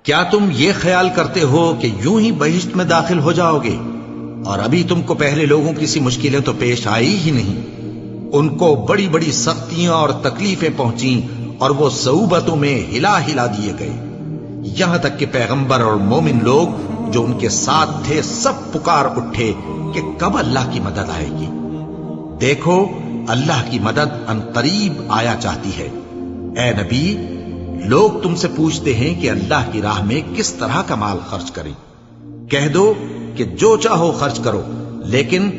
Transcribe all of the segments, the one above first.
کیا تم یہ خیال کرتے ہو کہ یوں ہی بہشت میں داخل ہو جاؤ گے؟ اور ابھی تم کو پہلے لوگوں کی سی مشکلیں تو پیش آئی ہی نہیں۔ ان کو بڑی بڑی سختیاں اور تکلیفیں پہنچیں اور وہ صعوبتوں میں ہلا ہلا دیے گئے، یہاں تک کہ پیغمبر اور مومن لوگ جو ان کے ساتھ تھے سب پکار اٹھے کہ کب اللہ کی مدد آئے گی۔ دیکھو اللہ کی مدد عنقریب آیا چاہتی ہے۔ اے نبی، لوگ تم سے پوچھتے ہیں کہ اللہ کی راہ میں کس طرح کا مال خرچ کریں۔ کہہ دو کہ جو چاہو خرچ کرو، لیکن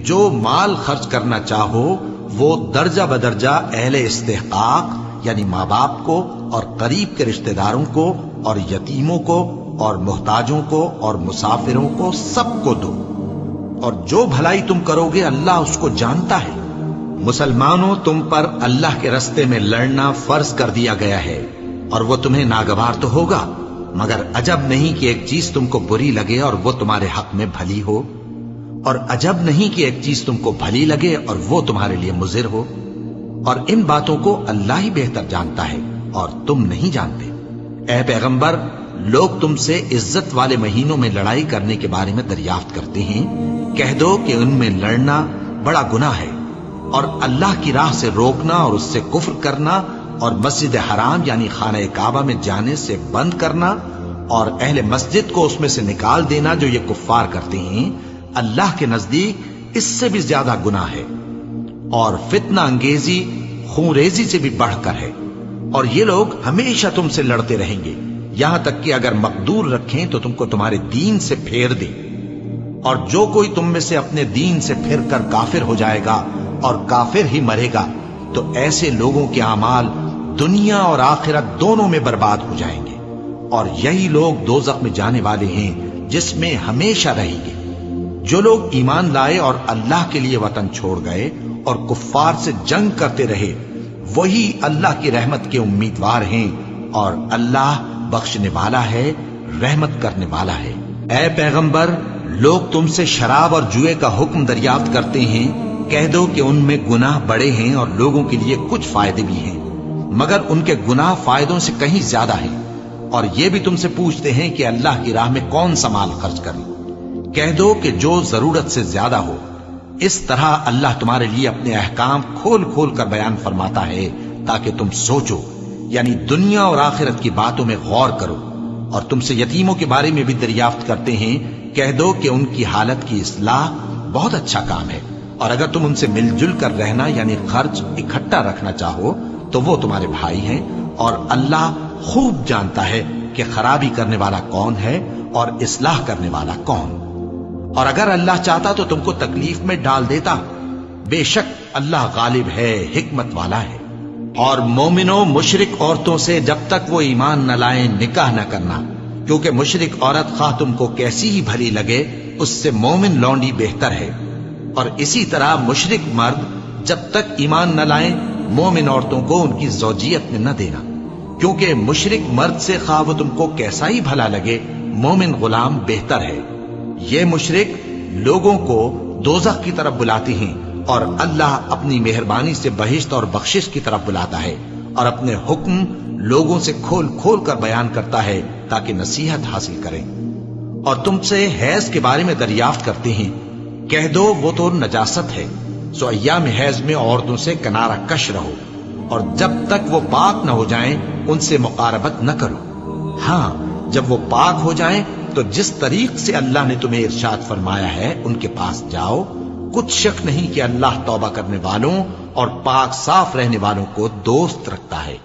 جو مال خرچ کرنا چاہو وہ درجہ بدرجہ اہل استحقاق یعنی ماں باپ کو اور قریب کے رشتہ داروں کو اور یتیموں کو اور محتاجوں کو اور مسافروں کو سب کو دو، اور جو بھلائی تم کرو گے اللہ اس کو جانتا ہے۔ مسلمانوں، تم پر اللہ کے رستے میں لڑنا فرض کر دیا گیا ہے، اور وہ تمہیں ناگوار تو ہوگا، مگر عجب نہیں کہ ایک چیز تم کو بری لگے اور وہ تمہارے حق میں بھلی ہو، اور عجب نہیں کہ ایک چیز تم کو بھلی لگے اور وہ تمہارے لیے مضر ہو، اور ان باتوں کو اللہ ہی بہتر جانتا ہے اور تم نہیں جانتے۔ اے پیغمبر، لوگ تم سے عزت والے مہینوں میں لڑائی کرنے کے بارے میں دریافت کرتے ہیں۔ کہہ دو کہ ان میں لڑنا بڑا گناہ ہے، اور اللہ کی راہ سے روکنا اور اس سے کفر کرنا اور مسجد حرام یعنی خانہ کعبہ میں جانے سے بند کرنا اور اہل مسجد کو اس میں سے نکال دینا جو یہ کفار کرتے ہیں، اللہ کے نزدیک اس سے بھی زیادہ گناہ ہے، اور فتنہ انگیزی خونریزی سے بھی بڑھ کر ہے۔ اور یہ لوگ ہمیشہ تم سے لڑتے رہیں گے، یہاں تک کہ اگر مقدور رکھیں تو تم کو تمہارے دین سے پھیر دیں، اور جو کوئی تم میں سے اپنے دین سے پھر کر کافر ہو جائے گا اور کافر ہی مرے گا تو ایسے لوگوں کے اعمال دنیا اور آخرت دونوں میں برباد ہو جائیں گے، اور یہی لوگ دوزخ میں جانے والے ہیں جس میں ہمیشہ رہیں گے۔ جو لوگ ایمان لائے اور اللہ کے لیے وطن چھوڑ گئے اور کفار سے جنگ کرتے رہے وہی اللہ کی رحمت کے امیدوار ہیں، اور اللہ بخشنے والا ہے، رحمت کرنے والا ہے۔ اے پیغمبر، لوگ تم سے شراب اور جوئے کا حکم دریافت کرتے ہیں۔ کہہ دو کہ ان میں گناہ بڑے ہیں اور لوگوں کے لیے کچھ فائدے بھی ہیں، مگر ان کے گناہ فائدوں سے کہیں زیادہ ہیں۔ اور یہ بھی تم سے پوچھتے ہیں کہ اللہ کی راہ میں کون سا مال خرچ کریں۔ کہہ دو کہ جو ضرورت سے زیادہ ہو۔ اس طرح اللہ تمہارے لیے اپنے احکام کھول کھول کر بیان فرماتا ہے تاکہ تم سوچو، یعنی دنیا اور آخرت کی باتوں میں غور کرو۔ اور تم سے یتیموں کے بارے میں بھی دریافت کرتے ہیں۔ کہہ دو کہ ان کی حالت کی اصلاح بہت اچھا کام ہے، اور اگر تم ان سے مل جل کر رہنا یعنی خرچ اکٹھا رکھنا چاہو تو وہ تمہارے بھائی ہیں، اور اللہ خوب جانتا ہے کہ خرابی کرنے والا کون ہے اور اصلاح کرنے والا کون۔ اور اگر اللہ چاہتا تو تم کو تکلیف میں ڈال دیتا، بے شک اللہ غالب ہے، حکمت والا ہے۔ اور مومنوں، مشرک عورتوں سے جب تک وہ ایمان نہ لائیں نکاح نہ کرنا، کیونکہ مشرک عورت خواہ تم کو کیسی ہی بھلی لگے اس سے مومن لونڈی بہتر ہے۔ اور اسی طرح مشرک مرد جب تک ایمان نہ لائیں مومن عورتوں کو ان کی زوجیت میں نہ دینا، کیونکہ مشرک مرد سے خواہ وہ تم کو کیسا ہی بھلا لگے مومن غلام بہتر ہے۔ یہ مشرک لوگوں کو دوزخ کی طرف بلاتے ہیں، اور اللہ اپنی مہربانی سے بہشت اور بخشش کی طرف بلاتا ہے، اور اپنے حکم لوگوں سے کھول کھول کر بیان کرتا ہے تاکہ نصیحت حاصل کریں۔ اور تم سے حیض کے بارے میں دریافت کرتے ہیں۔ کہہ دو وہ تو نجاست ہے، سو ایام حیض میں عورتوں سے کنارہ کش رہو، اور جب تک وہ پاک نہ ہو جائیں ان سے مقاربت نہ کرو۔ ہاں، جب وہ پاک ہو جائیں تو جس طریق سے اللہ نے تمہیں ارشاد فرمایا ہے ان کے پاس جاؤ۔ کچھ شک نہیں کہ اللہ توبہ کرنے والوں اور پاک صاف رہنے والوں کو دوست رکھتا ہے۔